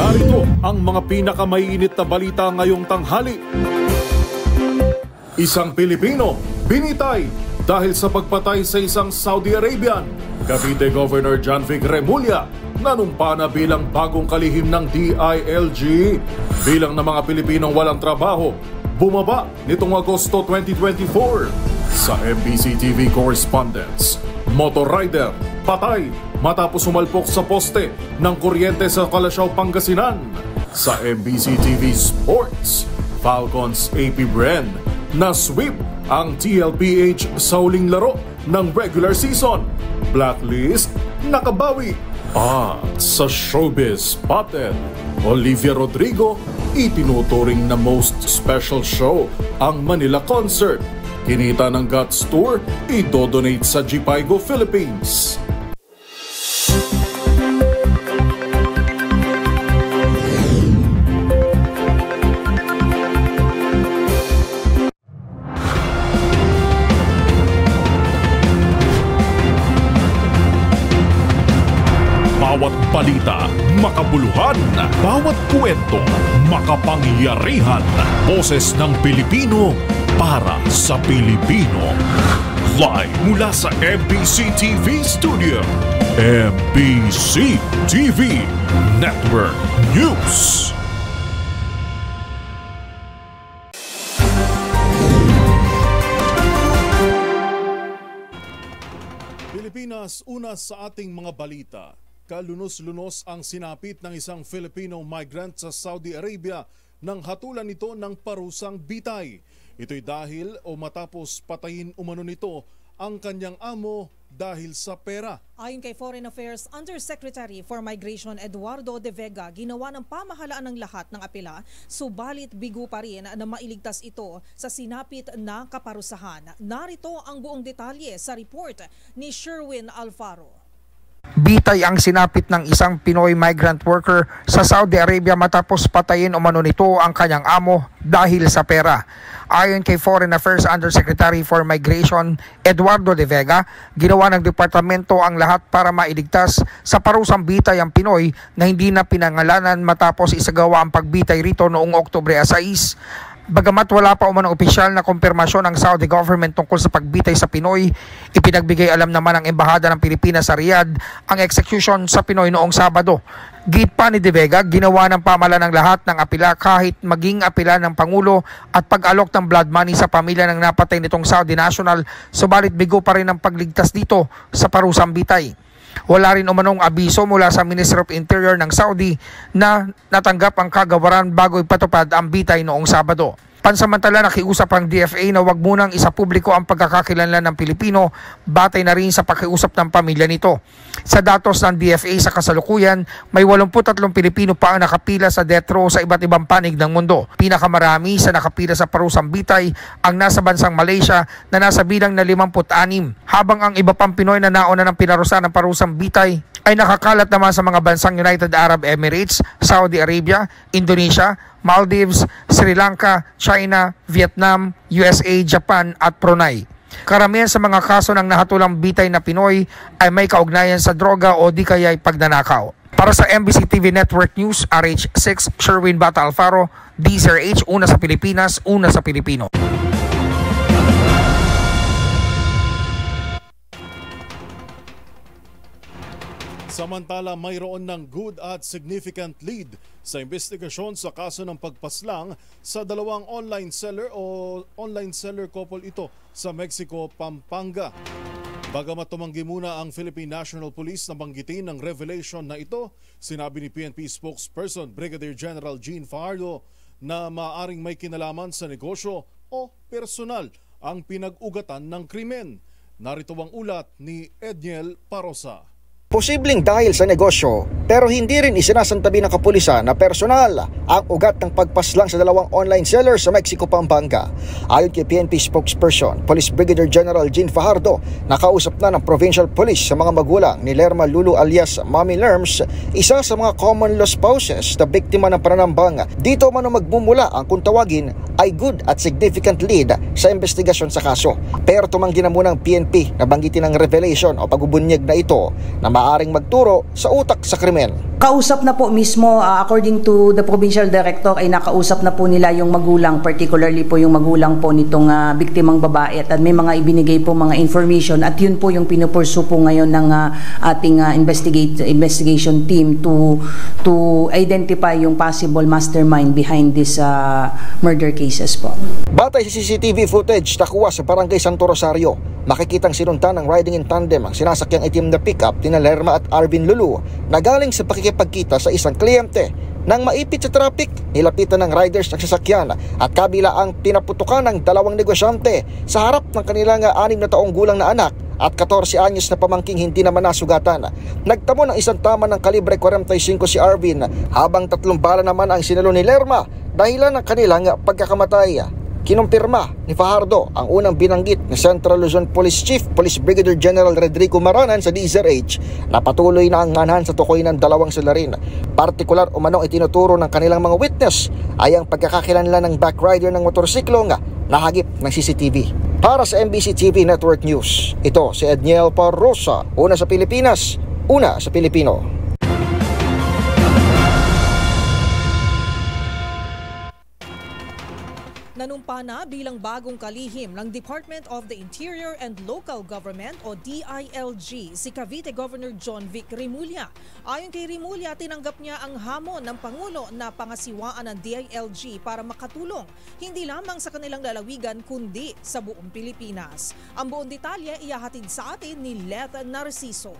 Narito ang mga pinakamainit na balita ngayong tanghali. Isang Pilipino binitay dahil sa pagpatay sa isang Saudi Arabian. Cavite Governor John Vic Remulla nanumpa na bilang bagong kalihim ng DILG. Bilang ng mga Pilipinong walang trabaho bumaba nitong Agosto 2024. Sa MBC TV correspondents, motor rider patay matapos sumalpok sa poste ng kuryente sa Calasiao, Pangasinan. Sa MBC TV Sports, Falcons AP Bren na sweep ang TLPH sa huling laro ng regular season. Blacklist nakabawi. At sa showbiz spotted, Olivia Rodrigo itinuturing na most special show ang Manila Concert. Kinita ng Guts Tour, idodonate sa Gpaigo, Philippines. Bawat balita, makabuluhan. Bawat kwento, makapangyarihan. Boses ng Pilipino para sa Pilipino. Live mula sa MBC TV Studio. MBC TV Network News. Pilipinas, una sa ating mga balita. Kalunos-lunos ang sinapit ng isang Filipino migrant sa Saudi Arabia nang hatulan nito ng parusang bitay. Ito'y dahil o matapos patayin umano nito ang kanyang amo dahil sa pera. Ayon kay Foreign Affairs Undersecretary for Migration Eduardo De Vega, ginawa ng pamahalaan ng lahat ng apela, subalit bigo pa rin na mailigtas ito sa sinapit na kaparusahan. Narito ang buong detalye sa report ni Sherwin Alfaro. Bitay ang sinapit ng isang Pinoy migrant worker sa Saudi Arabia matapos patayin umano nito ang kanyang amo dahil sa pera. Ayon kay Foreign Affairs Undersecretary for Migration Eduardo De Vega, ginawa ng departamento ang lahat para mailigtas sa parusang bitay ang Pinoy na hindi na pinangalanan matapos isagawa ang pagbitay rito noong Oktubre 6. Bagamat wala pa umanong opisyal na kumpirmasyon ng Saudi government tungkol sa pagbitay sa Pinoy, ipinagbigay alam naman ng Embahada ng Pilipinas sa Riyadh ang execution sa Pinoy noong Sabado. Git pa ni De Vega, ginawa ng pamahalaan ng lahat ng apela kahit maging apela ng Pangulo at pag-alok ng blood money sa pamilya ng napatay nitong Saudi national, subalit bigo pa rin ang pagligtas dito sa parusang bitay. Wala rin umanong abiso mula sa Ministry of Interior ng Saudi na natanggap ang kagawaran bago ipatupad ang bitay noong Sabado. Pansamantala, nakiusap ang DFA na wag munang isapubliko ang pagkakakilanlan ng Pilipino, batay na rin sa pakiusap ng pamilya nito. Sa datos ng DFA sa kasalukuyan, may 83 Pilipino pa ang nakapila sa death row sa iba't ibang panig ng mundo. Pinakamarami sa nakapila sa parusang bitay ang nasa bansang Malaysia na nasa bilang na 56, habang ang iba pang Pinoy na nauna ng pinarusahan ng parusang bitay ay nakakalat naman sa mga bansang United Arab Emirates, Saudi Arabia, Indonesia, Maldives, Sri Lanka, China, Vietnam, USA, Japan at Brunei. Karamihan sa mga kaso ng nahatulang bitay na Pinoy ay may kaugnayan sa droga o di kaya'y pagnanakaw. Para sa MBC TV Network News, RH6, Sherwin Bata Alfaro, DZRH, una sa Pilipinas, una sa Pilipino. Samantala, mayroon ng good at significant lead sa investigasyon sa kaso ng pagpaslang sa dalawang online seller couple ito sa Mexico, Pampanga. Bagamat tumanggi muna ang Philippine National Police na banggitin ng revelation na ito, sinabi ni PNP spokesperson Brigadier General Jean Fajardo na maaaring may kinalaman sa negosyo o personal ang pinag-ugatan ng krimen. Narito ang ulat ni Edniel Parosa. Posibleng dahil sa negosyo, pero hindi rin isinasantabi ng kapulisan na personal ang ugat ng pagpaslang sa dalawang online sellers sa Mexico, Pampanga. Ayon kay PNP spokesperson, Police Brigadier General Jean Fajardo, nakausap na ng Provincial Police sa mga magulang ni Lerma Lulu alias Mami Lerms, isa sa mga common law spouses na biktima ng pananambang. Dito man magmumula ang kung tawagin ay good at significant lead sa investigasyon sa kaso. Pero tumanggi na muna ang PNP na banggitin ang revelation o pagbubunyag na ito na maaaring magturo sa utak sa krimen. Kausap na po mismo, according to the provincial director, ay nakausap na po nila yung magulang, particularly po yung magulang po nitong biktimang babae, at may mga ibinigay po mga information, at yun po yung pinupursu po ngayon ng ating investigation team to identify yung possible mastermind behind this murder cases po. Batay sa CCTV footage nakuha sa Barangay Santo Rosario, makikitang sinuntan ng riding in tandem ang sinasakyang itim na pickup ni Lerma at Arvin Lulu na galing sa pakikipagkita sa isang kliyente. Nang maipit sa traffic, nilapitan ng riders ng sasakyan at kabila ang pinaputukan ng dalawang negosyante sa harap ng kanilang 6 na taong gulang na anak at 14 anyos na pamangking hindi naman nasugatan. Nagtamo ng isang tama ng kalibre 45 si Arvin, habang 3 bala naman ang sinalo ni Lerma dahilan ng kanilang pagkakamatay. Kinumpirma ni Fajardo ang unang binanggit ni Central Luzon Police Chief Police Brigadier General Rodrigo Maranan sa DZRH na patuloy na ang nganahan sa tukoy ng 2 salarin. Partikular umanong itinuturo ng kanilang mga witness ay ang pagkakakilanlan ng backrider ng motorsiklo nga nahagip ng CCTV. Para sa MBC TV Network News, ito si Edniel Parrosa, una sa Pilipinas, una sa Pilipino. Nanumpa na bilang bagong kalihim ng Department of the Interior and Local Government o DILG si Cavite Governor John Vic Remulla. Ayon kay Remulla, tinanggap niya ang hamon ng Pangulo na pangasiwaan ng DILG para makatulong hindi lamang sa kanilang lalawigan kundi sa buong Pilipinas. Ang buong detalye ihahatid sa atin ni Leth Narciso.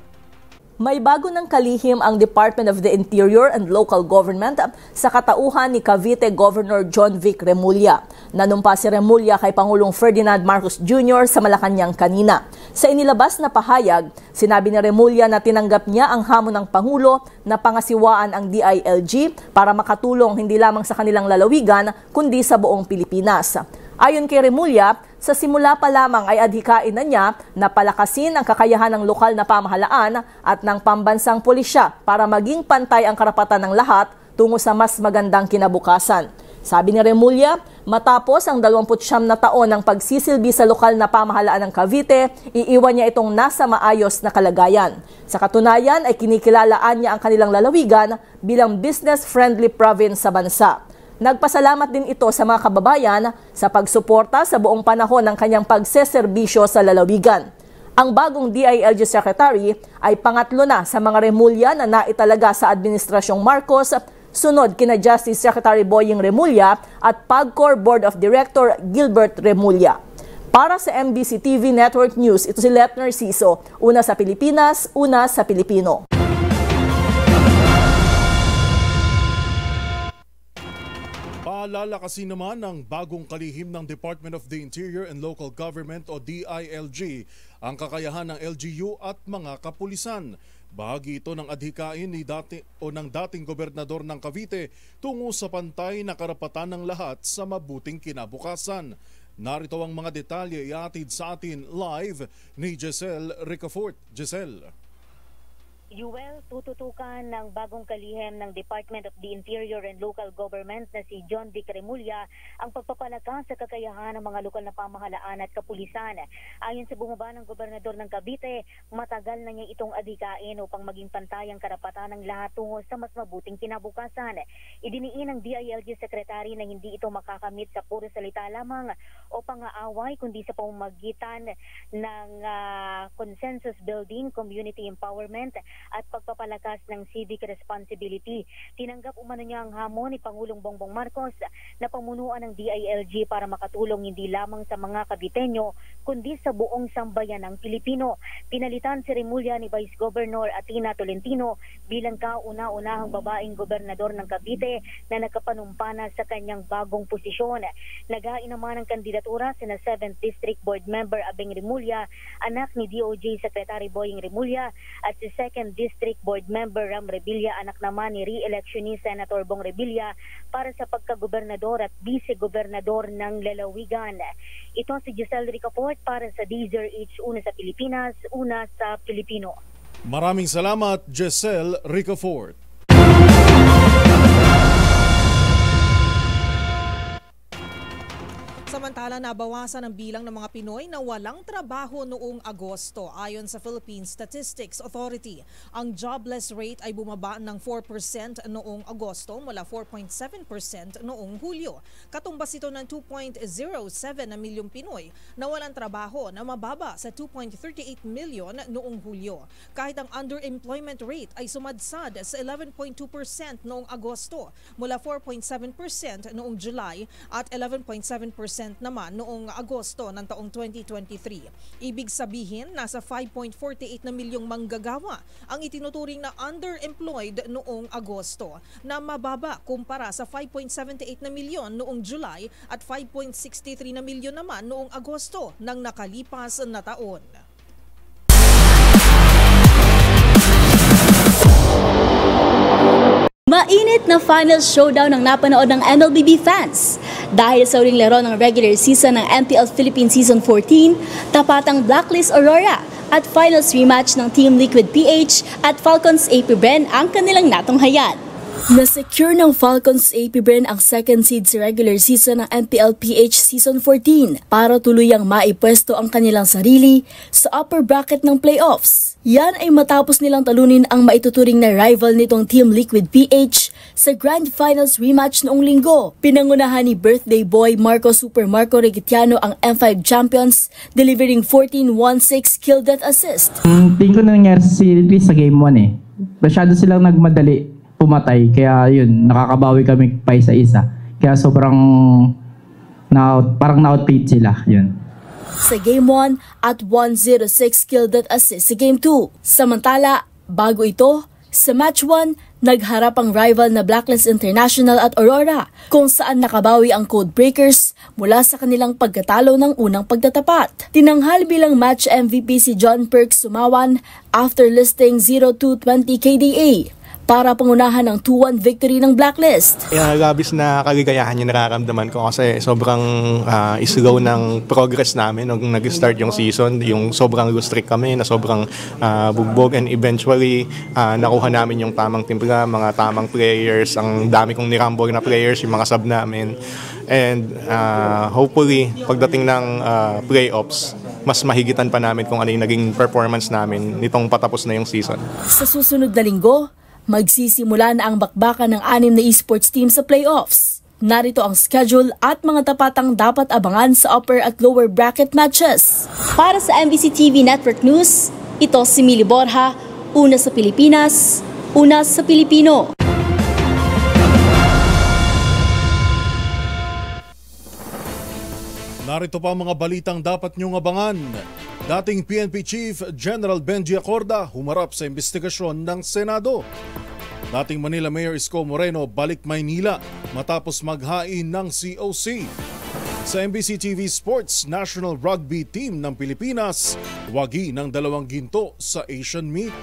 May bago ng kalihim ang Department of the Interior and Local Government sa katauhan ni Cavite Governor John Vic Remulla. Nanumpa si Remulla kay Pangulong Ferdinand Marcos Jr. sa Malacanang kanina. Sa inilabas na pahayag, sinabi ni Remulla na tinanggap niya ang hamon ng Pangulo na pangasiwaan ang DILG para makatulong hindi lamang sa kanilang lalawigan kundi sa buong Pilipinas. Ayon kay Remulla, sa simula pa lamang ay adhikain na niya na palakasin ang kakayahan ng lokal na pamahalaan at ng pambansang pulisya para maging pantay ang karapatan ng lahat tungo sa mas magandang kinabukasan. Sabi ni Remulla, matapos ang 29 na taon ng pagsisilbi sa lokal na pamahalaan ng Cavite, iiwan niya itong nasa maayos na kalagayan. Sa katunayan ay kinikilalaan niya ang kanilang lalawigan bilang business-friendly province sa bansa. Nagpasalamat din ito sa mga kababayan sa pagsuporta sa buong panahon ng kanyang pagseserbisyo sa lalawigan. Ang bagong DILG Secretary ay pangatlo na sa mga Remulla na naitalaga sa Administrasyong Marcos, sunod kina Justice Secretary Boying Remulla at PAGCOR Board of Director Gilbert Remulla. Para sa MBC TV Network News, ito si Leth Narciso, una sa Pilipinas, una sa Pilipino. Palalakasin naman ng bagong kalihim ng Department of the Interior and Local Government o DILG ang kakayahan ng LGU at mga kapulisan. Bahagi ito ng adhikain ng dating gobernador ng Cavite tungo sa pantay na karapatan ng lahat sa mabuting kinabukasan. Narito ang mga detalye iatid sa atin live ni Giselle Ricafort. Giselle. Yuel, tututukan ng bagong kalihim ng Department of the Interior and Local Government na si John Vic Remulla ang pagpapalakas sa kakayahan ng mga lokal na pamahalaan at kapulisan. Ayon sa bumaba ng gobernador ng Cavite, matagal na niya itong adhikain upang maging pantay ang karapatan ng lahat tungo sa mas mabuting kinabukasan. Idiniin ng DILG Secretary na hindi ito makakamit sa puro salita lamang o pang-aaway kundi sa pamamagitan ng consensus building, community empowerment at pagpapalakas ng civic responsibility. Tinanggap umano niya ang hamon ni Pangulong Bongbong Marcos na pamunuan ng DILG para makatulong hindi lamang sa mga Caviteño kundi sa buong sambayan ng Pilipino. Pinalitan si Remulla ni Vice Governor Atina Tolentino bilang kauna-unahang babaeng gobernador ng Cavite na nakapanumpa na sa kanyang bagong posisyon. Nagain naman ang kandidatura sina 7th District Board Member Abeng Remulla, anak ni DOJ Secretary Boying Remulla, at si 2nd District Board Member Ram Revilla, anak naman ni re-election ni Senator Bong Revilla para sa pagkagobernador at vice-gobernador ng lalawigan. Ito si Giselle Ricafort para sa DZRH, una sa Pilipinas, una sa Pilipino. Maraming salamat, Giselle Ricafort. Samantala, nabawasan ang bilang ng mga Pinoy na walang trabaho noong Agosto. Ayon sa Philippine Statistics Authority, ang jobless rate ay bumaba ng 4% noong Agosto mula 4.7% noong Hulyo. Katumbas ito ng 2.07 na milyong Pinoy na walang trabaho na mababa sa 2.38 milyon noong Hulyo. Kahit ang underemployment rate ay sumadsad sa 11.2% noong Agosto mula 4.7% noong July at 11.7% naman noong Agosto ng taong 2023. Ibig sabihin, nasa 5.48 na milyong manggagawa ang itinuturing na underemployed noong Agosto, na mababa kumpara sa 5.78 na milyon noong July at 5.63 na milyon naman noong Agosto ng nakalipas na taon. Mainit na final showdown ang napanood ng MLBB fans. Dahil sa uling laro ng regular season ng MPL Philippines Season 14, tapatang Blacklist Aurora at finals rematch ng Team Liquid PH at Falcons AP Bren ang kanilang natunghayan. Na-secure ng Falcons AP Bren ang second seed sa regular season ng MPL PH Season 14 para tuluyang maipwesto ang kanilang sarili sa upper bracket ng playoffs. Yan ay matapos nilang talunin ang maituturing na rival nitong Team Liquid PH sa Grand Finals rematch noong linggo. Pinangunahan ni birthday boy Marco Super Marco Regitiano ang M5 champions, delivering 14-1-6 kill death assist. Tingin ko na nangyari sa series sa game 1 eh. Masyado silang nagmadali pumatay, kaya yun, nakakabawi kami pa isa-isa. Kaya sobrang parang na-outplayed sila, yun. Sa Game 1 at 106 kill death assist sa Game 2. Samantala, bago ito, sa Match 1, nagharap ang rival na Blacklist International at Aurora, kung saan nakabawi ang Codebreakers mula sa kanilang pagkatalo ng unang pagtatapat. Tinanghal bilang match MVP si John Perks Sumawan after listing 0-2-20 KDA para pangunahan ng 2-1 victory ng Blacklist. Labis na kaligayahan yung nararamdaman ko kasi sobrang slow ng progress namin nung nag-start yung season. Yung sobrang low streak kami na sobrang bugbog, and eventually nakuha namin yung tamang timpla, mga tamang players, ang dami kong nirambol na players, yung mga sub namin. And hopefully, pagdating ng playoffs, mas mahigitan pa namin kung ano yung naging performance namin nitong patapos na yung season. Sa susunod na linggo, magsisimula na ang bakbakan ng 6 na esports team sa playoffs. Narito ang schedule at mga tapatang dapat abangan sa upper at lower bracket matches. Para sa MBC TV Network News, ito si Mili Borja, una sa Pilipinas, una sa Pilipino. Narito pa mga balitang dapat niyong abangan. Dating PNP Chief General Benji Acorda humarap sa investigasyon ng Senado. Dating Manila Mayor Isko Moreno balik Maynila matapos maghain ng COC. Sa MBC TV Sports, National Rugby Team ng Pilipinas wagi ng 2 ginto sa Asian Meet.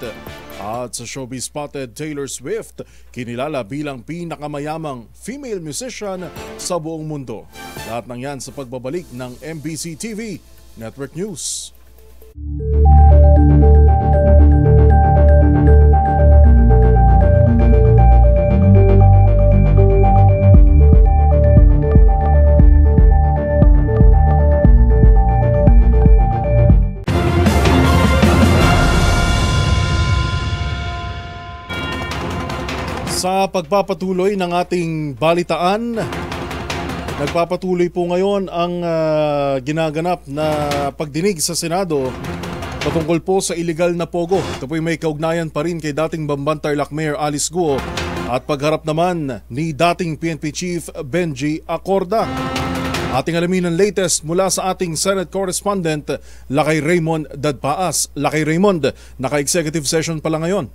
At sa showbiz spotted, Taylor Swift kinilala bilang pinakamayamang female musician sa buong mundo. Lahat ng yan sa pagbabalik ng MBC TV Network News. Sa pagpapatuloy ng ating balitaan, nagpapatuloy po ngayon ang ginaganap na pagdinig sa Senado patungkol po sa illegal na pogo. Ito po may kaugnayan pa rin kay dating Bamban Tarlac Mayor Alice Guo at pagharap naman ni dating PNP Chief Benji Acorda. Ating alamin ang latest mula sa ating Senate Correspondent Lakay Raymond Dadpaas. Lakay Raymond, naka-executive session pala ngayon.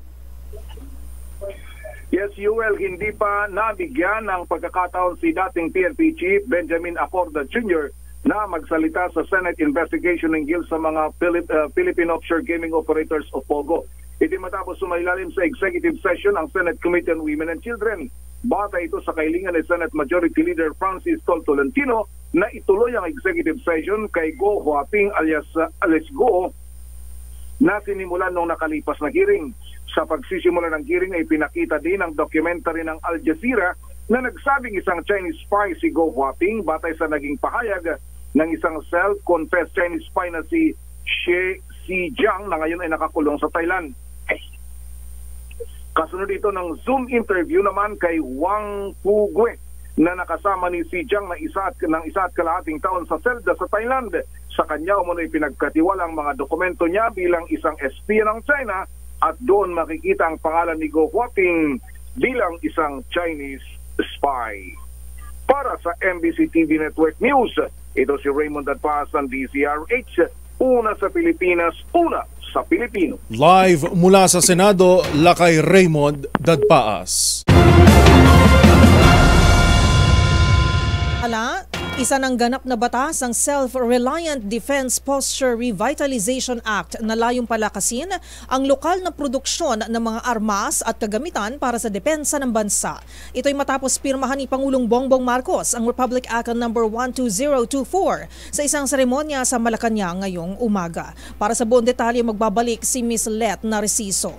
Yes, Yuel, hindi pa nabigyan ng pagkakataon si dating PNP Chief Benjamin Acorda Jr. na magsalita sa Senate investigation hinggil sa mga Philippine offshore gaming operators o POGO. Iti matapos sumailalim sa executive session ang Senate Committee on Women and Children. Bata ito sa kailingan ni Senate Majority Leader Francis Tolentino na ituloy ang executive session kay Go Huaping alias Alice Go na sinimulan noong nakalipas na hearing. Sa pagsisimula ng hearing ay pinakita din ang documentary ng Al Jazeera na nagsabing isang Chinese spy si Go Huaping batay sa naging pahayag ng isang self-confessed Chinese spy na si Xi Jiang na ngayon ay nakakulong sa Thailand. Kasunod ito ng Zoom interview naman kay Wang Pugue na nakasama ni Xi Jiang ng isa at kalahating taon sa selda sa Thailand. Sa kanya umunoy pinagkatiwala ang mga dokumento niya bilang isang espia ng China at doon makikita ang pangalan ni Go Huaping bilang isang Chinese spy. Para sa MBC TV Network News, ito si Raymond Dadpaas ng DZRH, una sa Pilipinas, una sa Pilipino. Live mula sa Senado, lakay Raymond Dadpaas. Isa ng ganap na batas ang Self-Reliant Defense Posture Revitalization Act na layong palakasin ang lokal na produksyon ng mga armas at kagamitan para sa depensa ng bansa. Ito'y matapos pirmahan ni Pangulong Bongbong Marcos ang Republic Act No. 12024 sa isang seremonya sa Malacanang ngayong umaga. Para sa buong detalye, magbabalik si Ms. Let Narciso.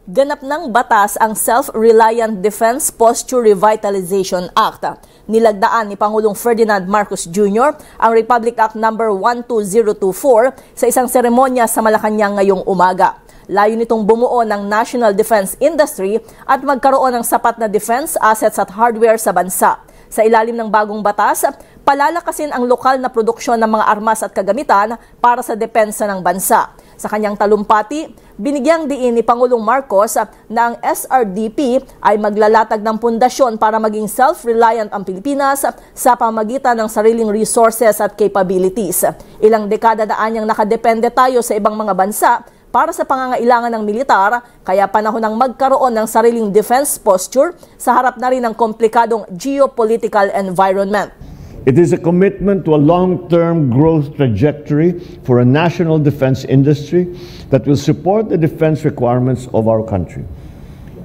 Ganap ng batas ang Self-Reliant Defense Posture Revitalization Act. Nilagdaan ni Pangulong Ferdinand Marcos Jr. ang Republic Act No. 12024 sa isang seremonya sa Malacanang ngayong umaga. Layo nitong bumuo ng national defense industry at magkaroon ng sapat na defense assets at hardware sa bansa. Sa ilalim ng bagong batas, palalakasin ang lokal na produksyon ng mga armas at kagamitan para sa depensa ng bansa. Sa kanyang talumpati, binigyang diin ni Pangulong Marcos na ang SRDP ay maglalatag ng pundasyon para maging self-reliant ang Pilipinas sa pamagitan ng sariling resources at capabilities. Ilang dekada na anyang nakadepende tayo sa ibang mga bansa para sa pangangailangan ng militar, kaya panahon ng magkaroon ng sariling defense posture sa harap na rin ng komplikadong geopolitical environment. It is a commitment to a long-term growth trajectory for a national defense industry that will support the defense requirements of our country.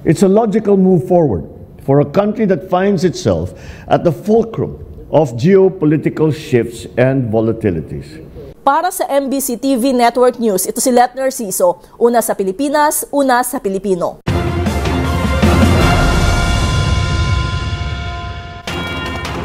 It's a logical move forward for a country that finds itself at the fulcrum of geopolitical shifts and volatilities. Para sa MBC TV Network News, ito si Let Narciso, una sa Pilipinas, una sa Pilipino.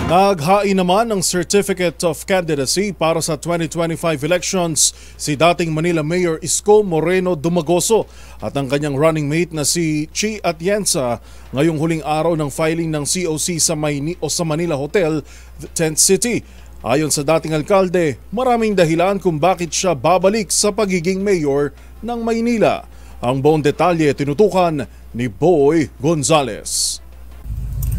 Naghain naman ng Certificate of Candidacy para sa 2025 elections si dating Manila Mayor Isko Moreno Dumagoso at ang kanyang running mate na si Chi Atienza ngayong huling araw ng filing ng COC sa Manila Hotel, Tent City. Ayon sa dating alkalde, maraming dahilan kung bakit siya babalik sa pagiging mayor ng Maynila. Ang buong detalye tinutukan ni Boy Gonzales.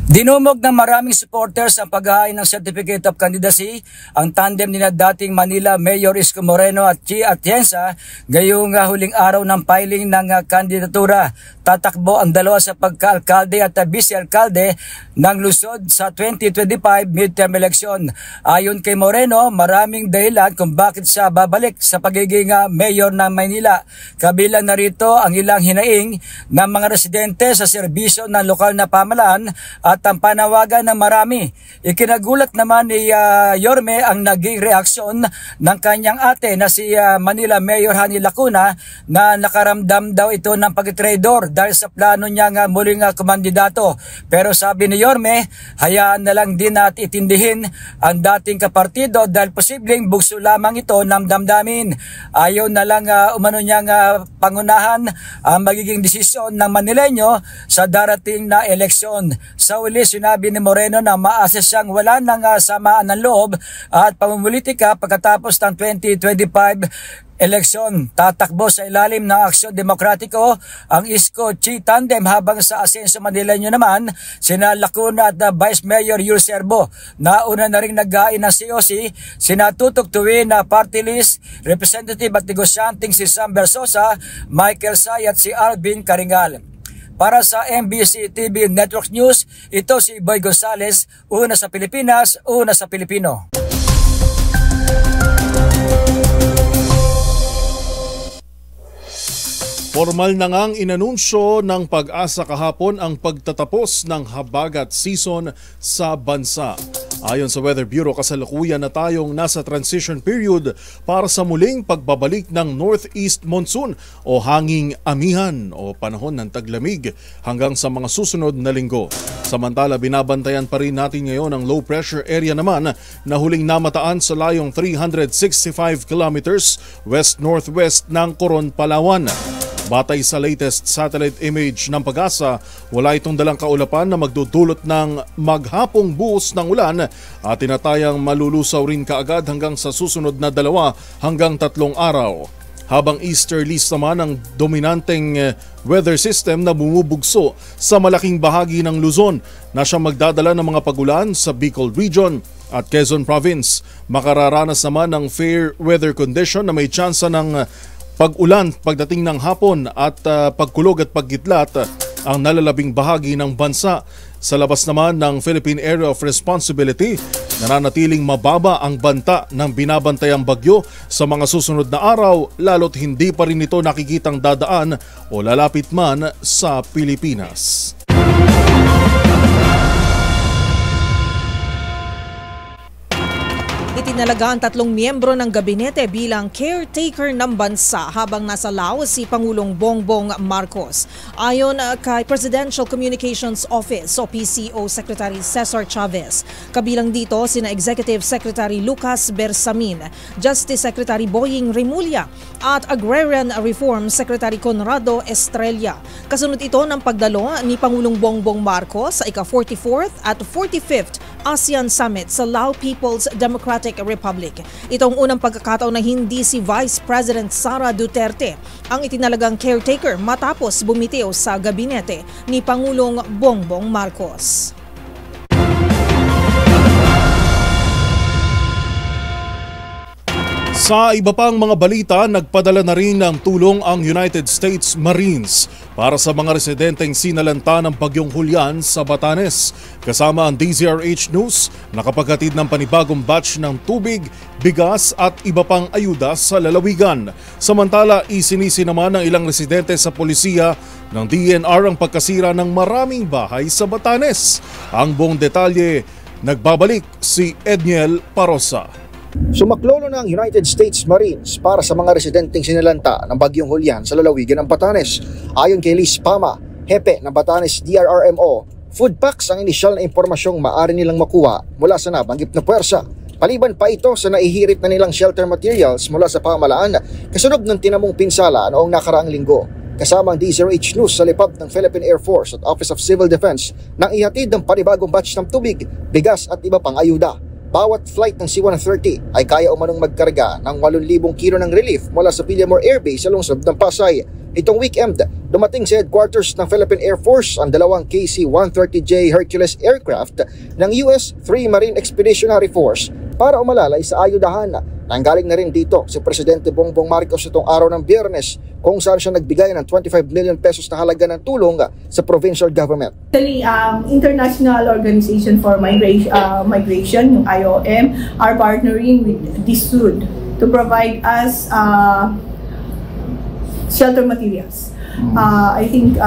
Dinumog ng maraming supporters ang paghahain ng Certificate of Candidacy ang tandem ni dating Manila Mayor Isko Moreno at Chi Atienza ngayong huling araw ng filing ng kandidatura. Tatakbo ang dalawa sa pagka-alkalde at vice-alkalde ng lungsod sa 2025 midterm election. Ayon kay Moreno, maraming dahilan kung bakit siya babalik sa pagiging mayor ng Maynila. Kabilang na rito ang ilang hinaing ng mga residente sa serbisyo ng lokal na pamahalaan at ang panawagan ng marami. Ikinagulat naman ni Yorme ang naging reaksyon ng kanyang ate na si Manila Mayor Hani Lacuna na nakaramdam daw ito ng pag-traidor dahil sa plano niya muling kumandidato. Pero sabi ni Yorme, hayaan na lang din at itindihin ang dating kapartido dahil posibleng bugso lamang ito ng damdamin. Ayaw na lang umano niyang pangunahan ang magiging desisyon ng Manileño sa darating na eleksyon. Sa uli, sinabi ni Moreno na maasa siyang wala nang samaan ng loob at pamumulitika pagkatapos ng 2025 eleksyon. Tatakbo sa ilalim ng Aksyon Demokratiko ang Isko-Chi tandem habang sa Asenso Manileño naman sina Lacuna at Vice Mayor Yul Serbo. Nauna na rin naghain ng COC sina Tutok Tuwin na party list representative at negosyanteng si Sam Bersosa, Michael Say at si Alvin Karingal. Para sa MBC TV Network News, ito si Boy Gonzales, una sa Pilipinas, una sa Pilipino. Formal na ngang inanunsyo ng Pag-asa kahapon ang pagtatapos ng habagat season sa bansa. Ayon sa Weather Bureau, kasalukuyan na tayong nasa transition period para sa muling pagbabalik ng northeast monsoon o hanging amihan o panahon ng taglamig hanggang sa mga susunod na linggo. Samantala, binabantayan pa rin natin ngayon ang low pressure area naman na huling namataan sa layong 365 kilometers west-northwest ng Coron, Palawan. Batay sa latest satellite image ng Pag-asa, wala itong dalang kaulapan na magdudulot ng maghapong buhos ng ulan at tinatayang malulusaw rin kaagad hanggang sa susunod na 2 hanggang 3 araw. Habang easterlies naman ang dominanteng weather system na bumubugso sa malaking bahagi ng Luzon na siyang magdadala ng mga pagulan sa Bicol Region at Quezon Province. Makararanas naman ng fair weather condition na may tsansa ng pag-ulan pagdating ng hapon at pagkulog at paggitlat ang nalalabing bahagi ng bansa. Sa labas naman ng Philippine Area of Responsibility, nananatiling mababa ang banta ng binabantayang bagyo sa mga susunod na araw, lalo't hindi pa rin ito nakikitang dadaan o lalapit man sa Pilipinas. Itinalaga ang 3 miyembro ng gabinete bilang caretaker ng bansa habang nasa Laos si Pangulong Bongbong Marcos. Ayon kay Presidential Communications Office o PCO Secretary Cesar Chavez, kabilang dito sina Executive Secretary Lucas Bersamin, Justice Secretary Boying Remulla at Agrarian Reform Secretary Conrado Estrella. Kasunod ito ng pagdalo ni Pangulong Bongbong Marcos sa ika-44th at 45th ASEAN Summit sa Lao People's Democratic Republic. Itong unang pagkakataon na hindi si Vice President Sara Duterte ang itinalagang caretaker matapos bumitiw sa gabinete ni Pangulong Bongbong Marcos. Sa iba pang mga balita, nagpadala na rin ng tulong ang United States Marines para sa mga residenteng sinalanta ng Bagyong Julian sa Batanes. Kasama ang DZRH News, nakapaghatid ng panibagong batch ng tubig, bigas at iba pang ayuda sa lalawigan. Samantala, isinisi naman ng ilang residente sa polisiya ng DNR ang pagkasira ng maraming bahay sa Batanes. Ang buong detalye, nagbabalik si Edniel Parosa. Sumaklolo na ang United States Marines para sa mga residenteng sinalanta ng Bagyong Julian sa lalawigan ng Batanes. Ayon kay Liz Pama, hepe ng Batanes DRRMO, food packs ang inisyal na impormasyong maaari nilang makuha mula sa nabanggit na puwersa. Paliban pa ito sa naihirit na nilang shelter materials mula sa pamahalaan kasunod ng tinamong pinsala noong nakaraang linggo. Kasama ang DZRH News sa lipad ng Philippine Air Force at Office of Civil Defense nang ihatid ng panibagong batch ng tubig, bigas at iba pang ayuda. Bawat flight ng C-130 ay kaya umanong magkarga ng 8,000 kilo ng relief mula sa Villamor Air Base sa lungsod ng Pasay. Itong weekend, dumating sa headquarters ng Philippine Air Force ang 2 KC-130J Hercules aircraft ng US 3 Marine Expeditionary Force para umalalay sa ayudahan. Nanggaling na rin dito si Presidente Bongbong Marcos itong araw ng Biyernes kung saan siya nagbigay ng 25 million pesos na halaga ng tulong sa provincial government. Actually, International Organization for Migration, yung IOM, are partnering with DSUD to provide us shelter materials. I think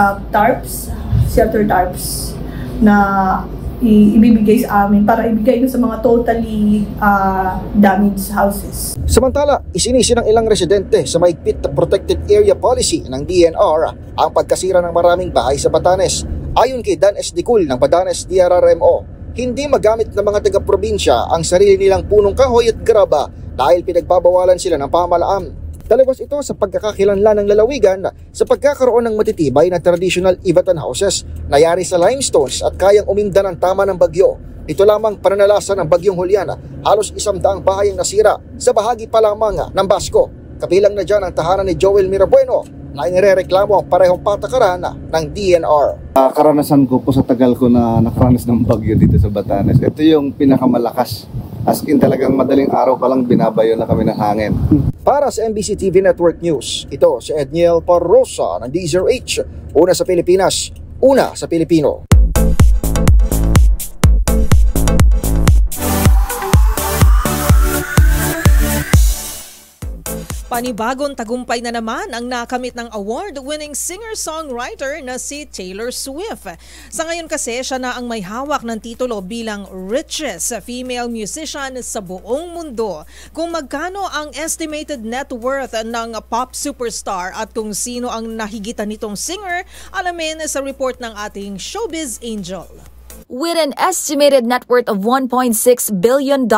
shelter tarps na ibibigay sa amin para ibigay sa mga totally damaged houses. Samantala, isinisi ng ilang residente sa mahigpit na protected area policy ng DNR ang pagkasira ng maraming bahay sa Batanes. Ayon kay Dan S. Dicul ng Batanes DRRMO, hindi magamit ng mga taga-probinsya ang sarili nilang punong kahoy at graba dahil pinagbabawalan sila ng pamahalaan. Talabas ito sa pagkakakilanlan ng lalawigan sa pagkakaroon ng matitibay na traditional Ivatan houses na yari sa limestones at kayang uminda ng tama ng bagyo. Ito lamang pananalasa ng Bagyong Julian, halos 100 bahay ang nasira sa bahagi pa lamang ng Basco. Kabilang na dyan ang tahanan ni Joel Mirabueno na inireklamo ang parehong patakaran ng DNR. Karanasan ko po sa tagal ko na nakaranas ng bagyo dito sa Batanes, ito yung pinakamalakas. As in talagang madaling araw pa lang binabayo na kami ng hangin. Para sa MBC TV Network News, ito si Edniel Parosa ng DZRH. Una sa Pilipinas, una sa Pilipino. Panibagong tagumpay na naman ang nakamit ng award-winning singer-songwriter na si Taylor Swift. Sa ngayon kasi, siya na ang may hawak ng titulo bilang richest female musician sa buong mundo. Kung magkano ang estimated net worth ng pop superstar at kung sino ang nahigitan nitong singer, alamin sa report ng ating Showbiz Angel. With an estimated net worth of $1.6 billion,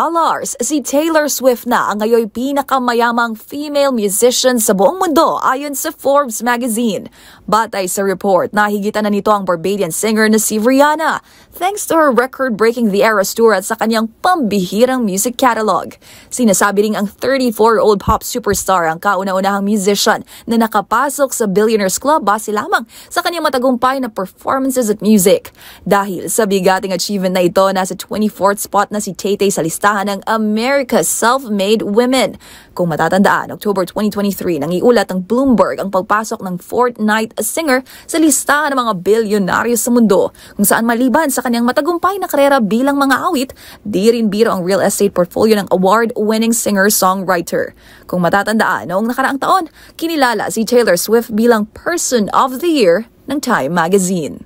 si Taylor Swift na ang ngayon pinakamayamang female musician sa buong mundo ayon sa Forbes magazine. Batay sa report, nahigitan na nito ang Barbadian singer na si Rihanna thanks to her record-breaking The Eras Tour at sa kanyang pambihirang music catalog. Sinasabi ring ang 34-year-old pop superstar ang kauna-unahang musician na nakapasok sa Billionaires Club base lamang sa kanyang matagumpay na performances at music. Dahil sa bigating achievement na ito, nasa 24th spot na si Tay-Tay sa listahan ng America's Self-Made Women. Kung matatandaan, October 2023 nang iulat ng Bloomberg ang pagpasok ng fourth night singer sa listahan ng mga bilyonaryo sa mundo, kung saan maliban sa kanyang matagumpay na karera bilang mga awit, di rin biro ang real estate portfolio ng award-winning singer-songwriter. Kung matatandaan, noong nakaraang taon, kinilala si Taylor Swift bilang Person of the Year ng Time Magazine.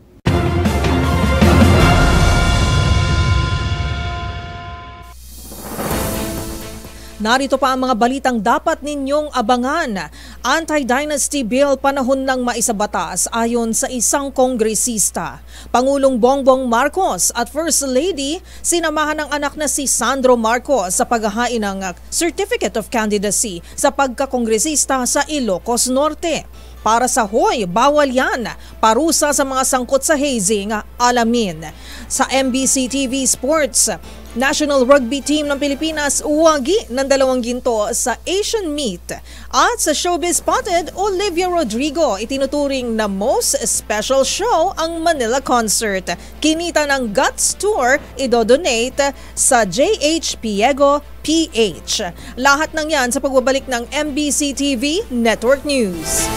Narito pa ang mga balitang dapat ninyong abangan. Anti-dynasty bill panahon ng maisabatas ayon sa isang kongresista. Pangulong Bongbong Marcos at First Lady sinamahan ng anak na si Sandro Marcos sa paghahain ng Certificate of Candidacy sa pagkakongresista sa Ilocos Norte. Para sa hoy, bawal yan. Parusa sa mga sangkot sa hazing, alamin. Sa MBC TV Sports, National Rugby Team ng Pilipinas uwagi ng 2 ginto sa Asian Meet. At sa Showbiz Spotted, Olivia Rodrigo itinuturing na most special show ang Manila Concert. Kinita ng Guts Tour idodonate sa J.H. Piego PH. Lahat ng yan sa pagbabalik ng MBC TV Network News.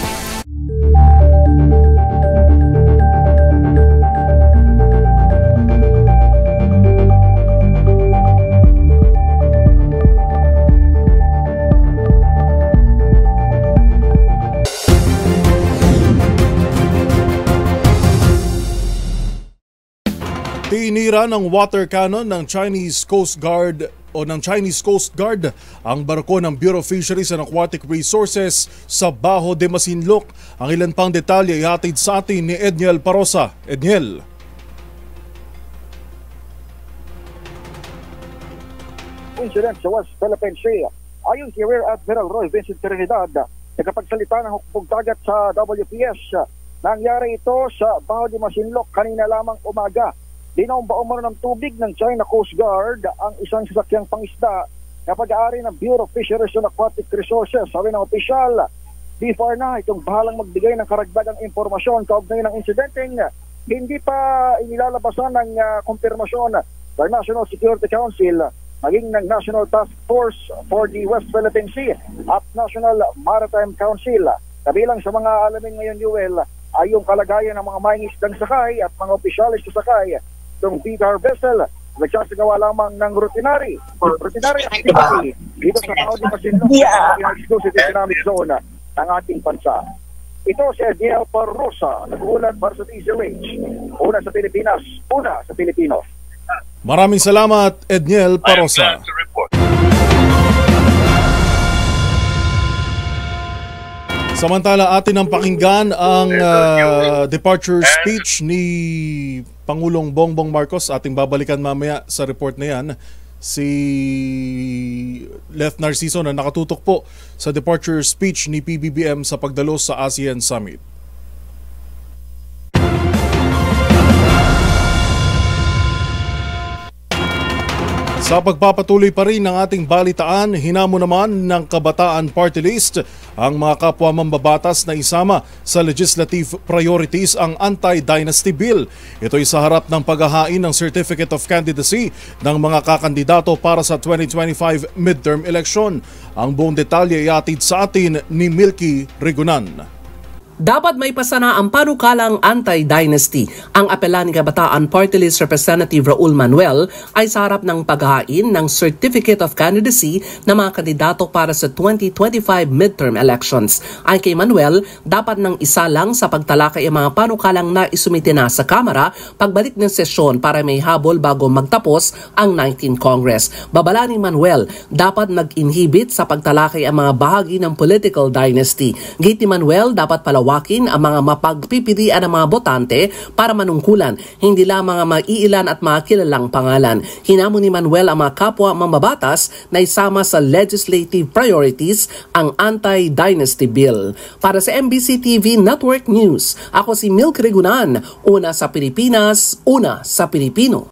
Tinira ng water cannon ng Chinese Coast Guard ang barko ng Bureau of Fisheries and Aquatic Resources sa Bajo de Masinloc. Ang ilan pang detalye ihatid sa atin ni Edniel Parosa. Edniel. Incident sa West Philippine Sea. Ayon kay Rear Admiral Roy Vincent Trinidad, nagkapagsalita ng hukbong dagat sa WPS, nangyari ito sa Bajo de Masinloc kanina lamang umaga. Dinaumbaong mo ng tubig ng China Coast Guard ang isang sasakyang pangisda na pag-aari ng Bureau of Fisheries and Aquatic Resources. Sabi ng opisyal, before na itong bahalang magbigay ng karagdagang impormasyon kaugnay ng insidenteng hindi pa inilalabasan ng kumpirmasyon ng National Security Council, maging ng National Task Force for the West Philippine Sea at National Maritime Council. Kabilang sa mga alamin ngayon, Yuel, ay yung kalagayan ng mga mangingisdang sakay at mga opisyalis sa sakay itong BTR vessel nagsasagawa lamang ng routinary activity dito sa Bajo de Masinloc, exclusive economic zone ng ating bansa. Ito si Edniel Parosa, nag-uulat para sa DZRH. Una sa Pilipinas, una sa Pilipino. Maraming salamat, Edniel Parosa. Samantala, atin ang pakinggan ang departure speech ni Pangulong Bongbong Marcos. Ating babalikan mamaya sa report na yan. Si Left Narciso na nakatutok po sa departure speech ni PBBM sa pagdalo sa ASEAN Summit. Sa pagpapatuloy pa rin ng ating balitaan, hinamo naman ng Kabataan Party List ang mga kapwa mambabatas na isama sa legislative priorities ang Anti-Dynasty Bill. Ito'y sa harap ng paghahain ng Certificate of Candidacy ng mga kakandidato para sa 2025 midterm election. Ang buong detalye iatid sa atin ni Milky Rigunan. Dapat may pasana ang panukalang anti-dynasty. Ang apela ni Kabataan Party List Representative Raul Manuel ay sa harap ng paghain ng Certificate of Candidacy ng mga kandidato para sa 2025 midterm elections. Ay kay Manuel, dapat nang isa lang sa pagtalakay ang mga panukalang na isumite na sa Kamara pagbalik ng sesyon para may habol bago magtapos ang 19th Congress. Babala ni Manuel, dapat nag-inhibit sa pagtalakay ang mga bahagi ng political dynasty. Gate ni Manuel, dapat palawakin ang mga mapagpipilian ng mga botante para manungkulan, hindi lang mga maiilan at mga kilalang pangalan. Hinamon ni Manuel ang mga kapwa mambabatas na isama sa legislative priorities ang anti-dynasty bill. Para sa MBC TV Network News, ako si Milk Rigunan, una sa Pilipinas, una sa Pilipino.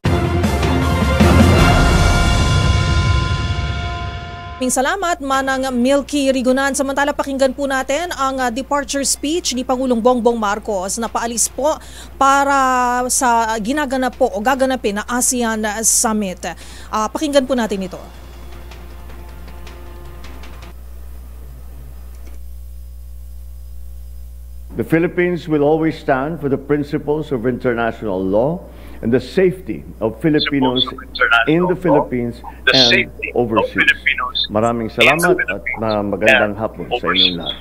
Salamat, Manang Milky Rigunan. Samantala, pakinggan po natin ang departure speech ni Pangulong Bongbong Marcos na paalis po para sa ginaganap po o gaganapin na ASEAN Summit. Pakinggan po natin ito. The Philippines will always stand for the principles of international law and the safety of Filipinos in the Philippines and overseas. Maraming salamat at magandang hapon sa inyong lahat.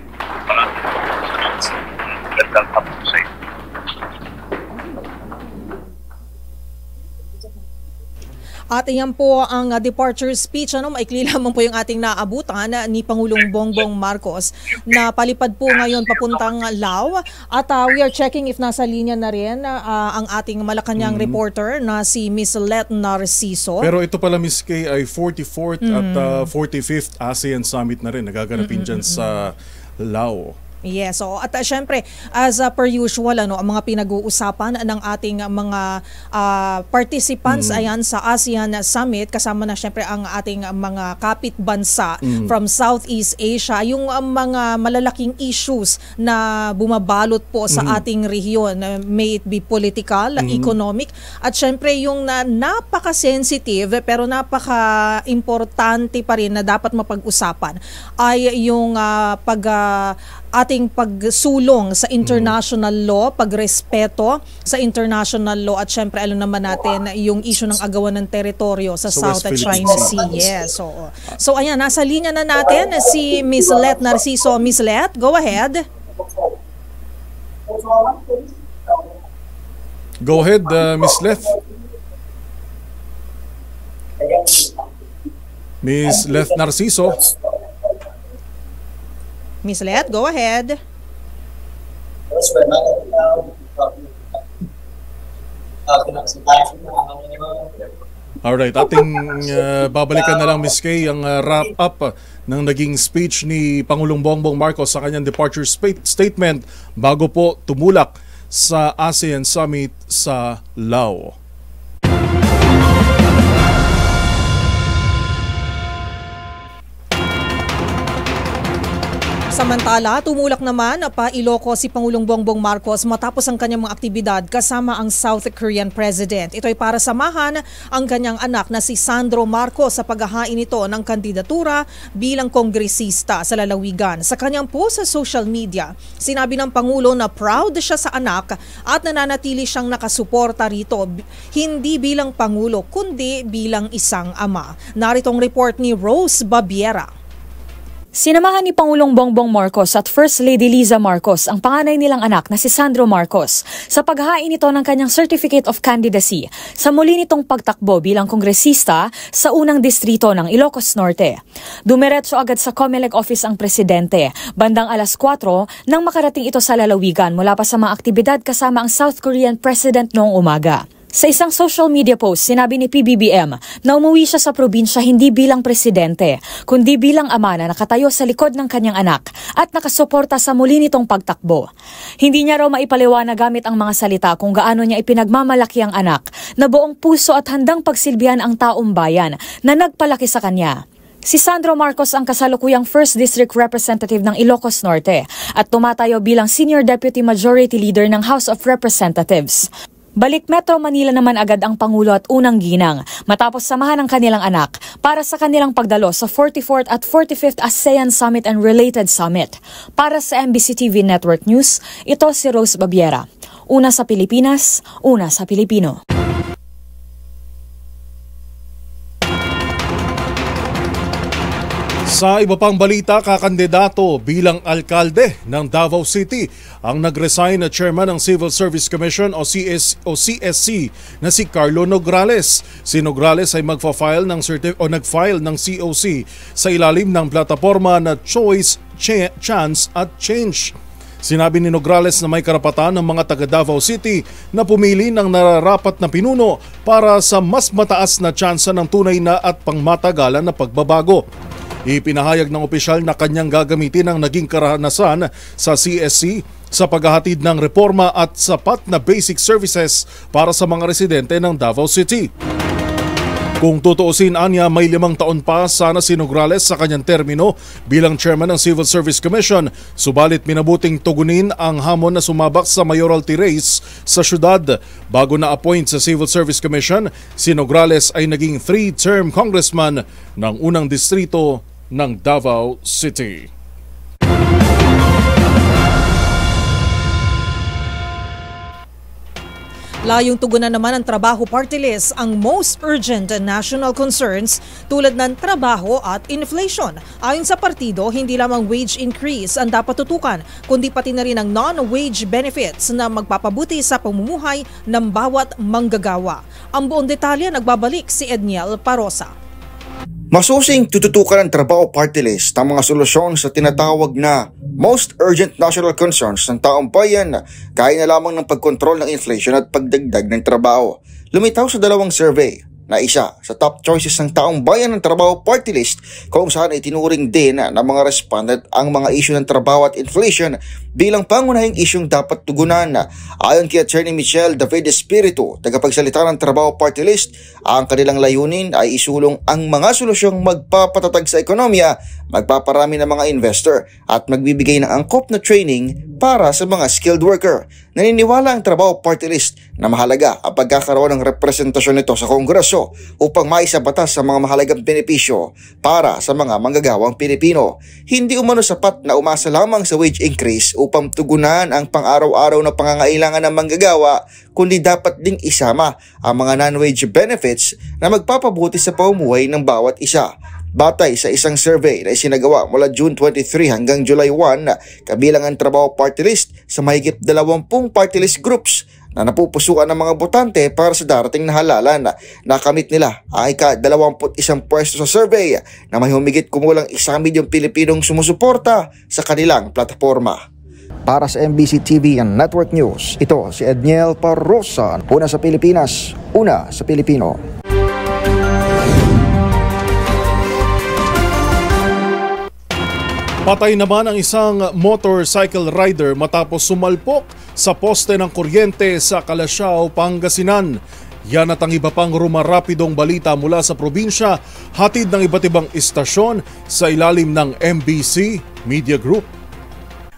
Magandang hapon sa inyo. At iyan po ang departure speech. Maikli lamang po yung ating naabutan ni Pangulong Bongbong Marcos na palipad po ngayon papuntang Lao. At we are checking if nasa linya na rin ang ating Malacanang reporter na si Miss Let Narciso. Pero ito pala, Miss Kay, ay 44th at 45th ASEAN Summit na rin nagaganapin dyan sa Lao. Yes, so at syempre as per usual ang mga pinag-uusapan ng ating mga participants ayan sa ASEAN Summit, kasama na syempre ang ating mga kapit bansa from Southeast Asia, yung mga malalaking issues na bumabalot po sa ating rehiyon, may it be political, economic, at syempre yung napaka-sensitive pero napaka-importante pa rin na dapat mapag-usapan ay yung ating pagsulong sa international law, pagrespeto sa international law, at syempre alam naman natin yung issue ng agawan ng teritoryo sa South China Sea. Yes. So ayan, nasa linya na natin si Miss Let Narciso. Miss Let, go ahead. Go ahead, Miss Let. Miss Let Narciso. Miss Let, go ahead. Alright, ating babalikan na lang, Miss Kay, ang wrap-up ng naging speech ni Pangulong Bongbong Marcos sa kanyang departure statement bago po tumulak sa ASEAN Summit sa Lao. Samantala, tumulak naman pa Ilocos si Pangulong Bongbong Marcos matapos ang kanyang mga aktibidad kasama ang South Korean President. Ito ay para samahan ang kanyang anak na si Sandro Marcos sa paghahain nito ng kandidatura bilang kongresista sa lalawigan. Sa kanyang post sa social media, sinabi ng Pangulo na proud siya sa anak at nananatili siyang nakasuporta rito, hindi bilang Pangulo kundi bilang isang ama. Narito ang report ni Rose Babiera. Sinamahan ni Pangulong Bongbong Marcos at First Lady Liza Marcos ang panganay nilang anak na si Sandro Marcos sa paghahain nito ng kanyang Certificate of Candidacy sa muli nitong pagtakbo bilang kongresista sa unang distrito ng Ilocos Norte. Dumiretso agad sa COMELEC office ang presidente bandang 4:00 nang makarating ito sa lalawigan mula pa sa mga aktibidad kasama ang South Korean President noong umaga. Sa isang social media post, sinabi ni PBBM na umuwi siya sa probinsya hindi bilang presidente, kundi bilang ama na nakatayo sa likod ng kanyang anak at nakasuporta sa muli nitong pagtakbo. Hindi niya raw maipaliwanag gamit ang mga salita kung gaano niya ipinagmamalaki ang anak na buong puso at handang pagsilbihan ang taong bayan na nagpalaki sa kanya. Si Sandro Marcos ang kasalukuyang 1st District Representative ng Ilocos Norte at tumatayo bilang Senior Deputy Majority Leader ng House of Representatives. Balik Metro Manila naman agad ang Pangulo at unang ginang matapos samahan ang kanilang anak para sa kanilang pagdalo sa 44th at 45th ASEAN Summit and Related Summit. Para sa MBC TV Network News, ito si Rose Babiera. Una sa Pilipinas, una sa Pilipino. Sa iba pang balita, kakandidato bilang alkalde ng Davao City ang nag-resign na chairman ng Civil Service Commission o CSC na si Carlo Nograles. Si Nograles ay nag-file ng COC sa ilalim ng plataforma na Choice, Chance at Change. Sinabi ni Nograles na may karapatan ng mga taga Davao City na pumili ng nararapat na pinuno para sa mas mataas na tsansa ng tunay na at pangmatagalan na pagbabago. Ipinahayag ng opisyal na kanyang gagamitin ang naging karanasan sa CSC sa paghahatid ng reforma at sapat na basic services para sa mga residente ng Davao City. Kung tutuusin anya, may 5 taon pa sana si Nograles sa kanyang termino bilang chairman ng Civil Service Commission, subalit minabuting tugunin ang hamon na sumabak sa mayoralty race sa syudad. Bago na-appoint sa Civil Service Commission, si Nograles ay naging 3-term congressman ng unang distrito ng Davao City. Layong tugunan naman ng Trabaho Party List ang most urgent national concerns tulad ng trabaho at inflation. Ayon sa partido, hindi lamang wage increase ang dapat tutukan, kundi pati na rin ang non-wage benefits na magpapabuti sa pamumuhay ng bawat manggagawa. Ang buong detalye nagbabalik si Edniel Parosa. Masusing tututukan ng Trabaho Party List ang mga solusyon sa tinatawag na most urgent national concerns ng taong bayan, gaya na lamang ng pagkontrol ng inflation at pagdagdag ng trabaho. Lumitaw sa 2 survey na isa sa top choices ng taong bayan ng Trabaho Party List kung saan itinuring din ng mga respondent ang mga issue ng trabaho at inflation bilang pangunahing isyong dapat tugunan. Ayon kay Attorney Michelle David Espiritu, tagapagsalita ng Trabaho Party List, ang kanilang layunin ay isulong ang mga solusyong magpapatatag sa ekonomiya, magpaparami ng mga investor at magbibigay ng angkop na training para sa mga skilled worker. Naniniwala ang Trabaho Party List na mahalaga ang pagkakaroon ng representasyon nito sa Kongreso upang maisabatas sa mga mahalagang benepisyo para sa mga manggagawang Pilipino. Hindi umano sapat na umasa lamang sa wage increase upang tugunan ang pang-araw-araw na pangangailangan ng manggagawa, kundi dapat ding isama ang mga non-wage benefits na magpapabuti sa pamumuhay ng bawat isa. Batay sa isang survey na isinagawa mula June 23 hanggang July 1, kabilang ang Trabaho Party List sa mahigit 20 party list groups na napupusuan ng mga botante para sa darating na halalan. Nakamit nila ang ika-21 pwesto sa survey na may humigit kumulang 1 milyong Pilipinong sumusuporta sa kanilang plataforma. Para sa MBC TV and Network News, ito si Edniel Parosa. Una sa Pilipinas, una sa Pilipino. Patay naman ang isang motorcycle rider matapos sumalpok sa poste ng kuryente sa Calasiao, Pangasinan. Yan at ang iba pang rumarapidong balita mula sa probinsya, hatid ng iba't ibang istasyon sa ilalim ng MBC Media Group.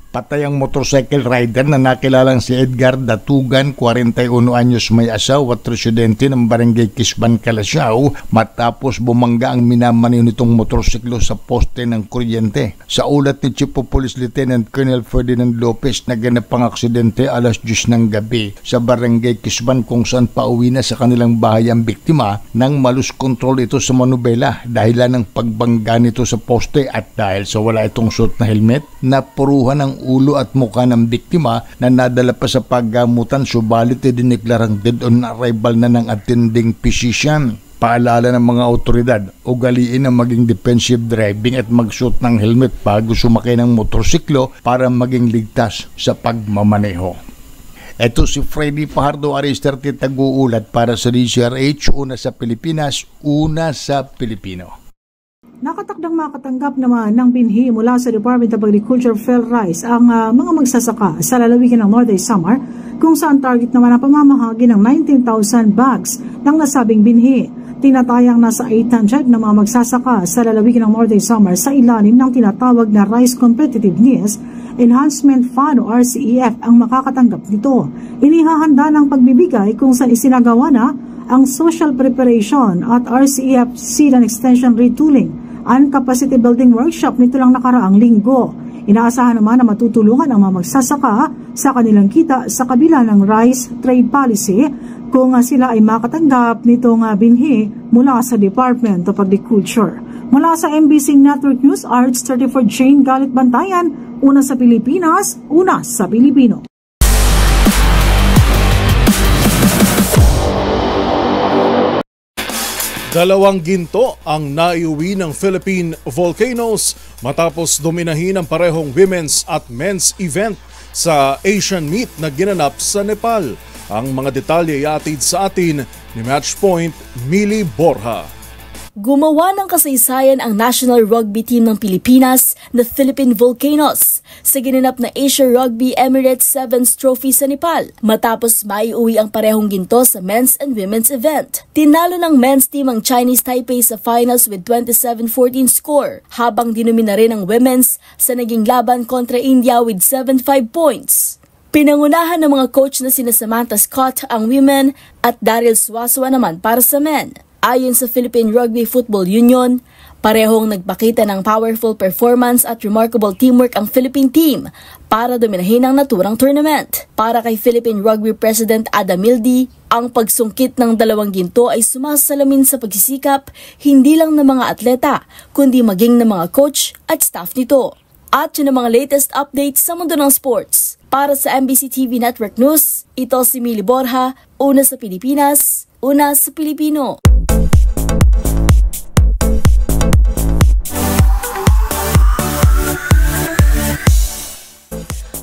Patay ang motorcycle rider na nakilalang si Edgar Datugan, 41 anyos, may asawa at residente ng Barangay Kisban, Calasiao, matapos bumangga ang minamaneho nitong motorsiklo sa poste ng kuryente. Sa ulat ni Chief of Police Lieutenant Colonel Ferdinand Lopez, naganap ang aksidente alas 10 ng gabi sa Barangay Kisban kung saan pauwi na sa kanilang bahay ang biktima nang malus control ito sa manubela dahilan ng pagbangga nito sa poste at dahil sa wala itong suot na helmet, napuruhan ang ulo at mukha ng biktima na nadala pa sa paggamutan, subalit dineklarang dead on arrival na ng attending physician. Paalala ng mga otoridad, ugaliin ang maging defensive driving at magsuot ng helmet bago sumakay ng motorsiklo para maging ligtas sa pagmamaneho. Ito si Freddy Fajardo Aristarte, tag-uulat para sa DCRH, una sa Pilipinas, una sa Pilipino. Nakatakdang makatanggap naman ng binhi mula sa Department of Agriculture PhilRice ang mga magsasaka sa lalawigan ng Northern Samar, kung saan target naman ang pamamahagi ng 19,000 bags ng nasabing binhi. Tinatayang nasa 800 na mga magsasaka sa lalawigan ng Northern Samar sa ilalim ng tinatawag na Rice Competitiveness Enhancement Fund o RCEF ang makakatanggap nito. Inihahanda ng pagbibigay kung saan isinagawa na ang social preparation at RCEF seed and extension retooling and capacity building workshop nito lang nakaraang linggo. Inaasahan naman na matutulungan ang mga magsasaka sa kanilang kita sa kabila ng rice trade policy kung sila ay makatanggap nitong binhi mula sa Department of Agriculture. Mula sa MBC Network News, RH34 Jane Galit Bantayan, una sa Pilipinas, una sa Pilipino. Dalawang ginto ang naiuwi ng Philippine Volcanoes matapos dominahin ang parehong women's at men's event sa Asian Meet na ginanap sa Nepal. Ang mga detalye iatid sa atin ni Matchpoint Mili Borja. Gumawa ng kasaysayan ang national rugby team ng Pilipinas na Philippine Volcanoes sa ginanap na Asia Rugby Emirates Sevens Trophy sa Nepal matapos maiuwi ang parehong ginto sa men's and women's event. Tinalo ng men's team ang Chinese Taipei sa finals with 27-14 score habang dinumina rin ang women's sa naging laban kontra India with 7-5 points. Pinangunahan ng mga coach na sina Samantha Scott ang women at Daryl Suasua naman para sa men. Ayon sa Philippine Rugby Football Union, parehong nagpakita ng powerful performance at remarkable teamwork ang Philippine team para dominahin ang naturang tournament. Para kay Philippine Rugby President Adam Mildy, ang pagsungkit ng dalawang ginto ay sumasalamin sa pagsisikap hindi lang ng mga atleta, kundi maging ng mga coach at staff nito. At yun ang mga latest updates sa mundo ng sports. Para sa MBC TV Network News, ito si Mili Borja, una sa Pilipinas, una sa Pilipino.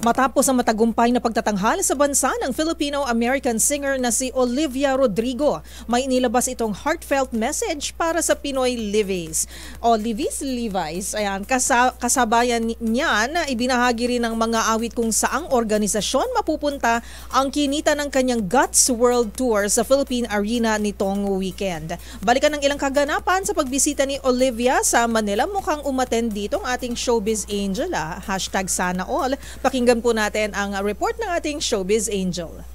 Matapos ang matagumpay na pagtatanghal sa bansa ng Filipino-American singer na si Olivia Rodrigo, may inilabas itong heartfelt message para sa Pinoy Levi's. Levi's, ayan, kasabayan niya na ibinahagi rin ng mga awit kung saang organisasyon mapupunta ang kinita ng kanyang Guts World Tour sa Philippine Arena nitong weekend. Balikan ng ilang kaganapan sa pagbisita ni Olivia sa Manila. Mukhang umattend dito ang ating Showbiz Angel, #SanaAll. Pakinggan po natin ang report ng ating Showbiz Angel.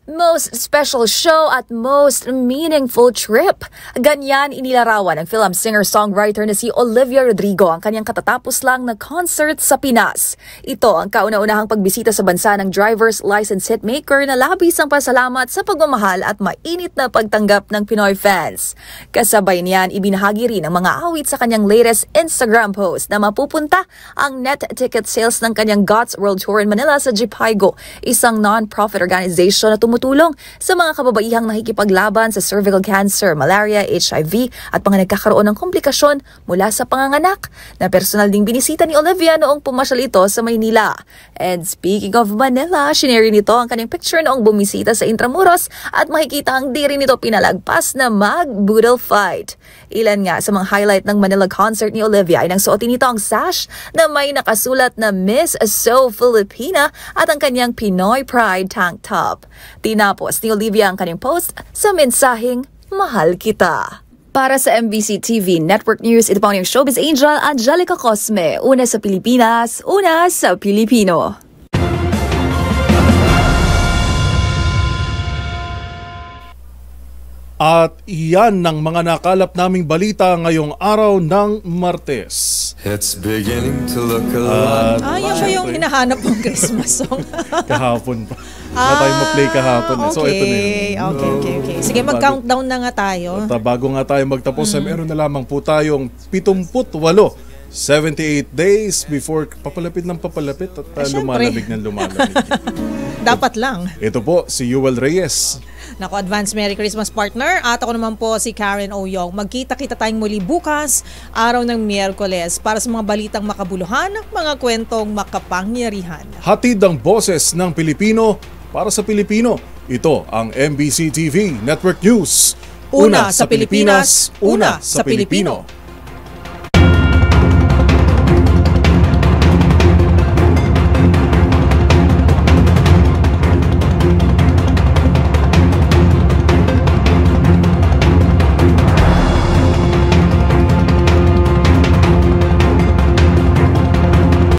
Most special show at most meaningful trip. Ganyan inilarawan ng film singer-songwriter na si Olivia Rodrigo ang kanyang katatapos lang na concert sa Pinas. Ito ang kauna-unahang pagbisita sa bansa ng driver's license hitmaker na labis ang pasalamat sa pagmamahal at mainit na pagtanggap ng Pinoy fans. Kasabay niyan, ibinahagi rin ang mga awit sa kanyang latest Instagram post na mapupunta ang net ticket sales ng kanyang Guts World Tour in Manila sa Jipaigo, isang non-profit organization na tumutulong sa mga kababaihang nakikipaglaban sa cervical cancer, malaria, HIV at mga nagkakaroon ng komplikasyon mula sa panganganak na personal ding binisita ni Olivia noong pumasyal ito sa Maynila. And speaking of Manila, shinare nito ang kanyang picture noong bumisita sa Intramuros at makikita ang di rin nito pinalagpas na mag-boodle fight. Ilan nga sa mga highlight ng Manila concert ni Olivia ay nang suotin nito ang sash na may nakasulat na Miss So Filipina at ang kanyang Pinoy Pride tank top. Tinapos ni Olivia ang kanyang post sa mensaheng Mahal Kita. Para sa MBC TV Network News, ito pa ang Showbiz Angel, Angelica Cosme. Una sa Pilipinas, una sa Pilipino. At iyan ng mga nakalap naming balita ngayong araw ng Martes. It's beginning to look a lot. Yan ba yung hinahanap mong Christmas song? Kahapon pa. Na tayo ma-play kahapon. Okay. So ito na yun. Okay. Sige, mag-countdown na nga tayo. At bago nga tayo magtapos, meron na lamang po tayong 78 78 days before papalapit at lumalamig ng lumalamig. Dapat lang. Ito po si Yuel Reyes. Naku, advance Merry Christmas partner. At ako naman po si Karen Oyong. Magkita-kita tayong muli bukas, araw ng Miyerkules, para sa mga balitang makabuluhan, mga kwentong makapangyarihan. Hatid ang boses ng Pilipino para sa Pilipino. Ito ang MBC TV Network News. Una sa Pilipinas, una sa Pilipino.